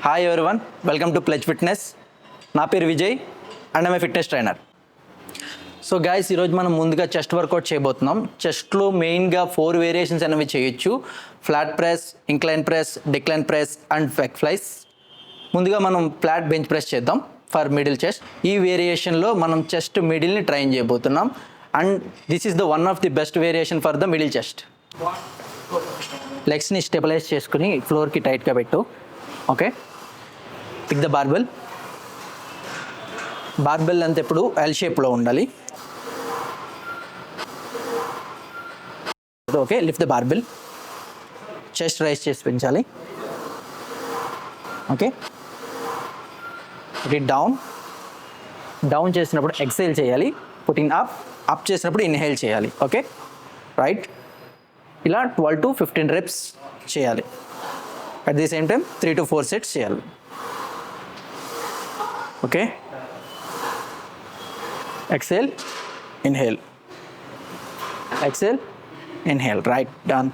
Hi everyone, welcome to ప్లెజ్ fitness. నా పేరు Vijay and I'm a fitness trainer. So guys, ఈరోజు మనం ముందుగా చెస్ట్ వర్కౌట్ చేయబోతున్నాం. చెస్ట్లో మెయిన్గా 4 వేరియేషన్స్ అనేవి చేయొచ్చు: flat press, incline press, decline press and pec flies. ముందుగా మనం ఫ్లాట్ బెంచ్ ప్రెస్ చేద్దాం ఫర్ మిడిల్ చెస్ట్. ఈ వేరియేషన్లో మనం చెస్ట్ మిడిల్ని ట్రైన్ చేయబోతున్నాం and this is the one of the best variation for the middle chest. లెగ్స్ని స్టెబిలైజ్ చేసుకుని ఫ్లోర్కి టైట్గా పెట్టు. Okay, pick the barbell. Barbell అంతా ఎప్పుడు ఎల్ షేప్లో ఉండాలి. Okay, lift the barbell. Chest raise చేసి పెంచాలి. Okay, put it down. Down చేసినప్పుడు ఎక్సైల్ చేయాలి. Putting up. అప్ చేసినప్పుడు ఇన్హేల్ చేయాలి. Okay, right. ఇలా 12 to 15 reps చేయాలి. At the same time 3 to 4 sets చేయాలి. Okay, exhale, inhale, exhale, inhale. Right, done.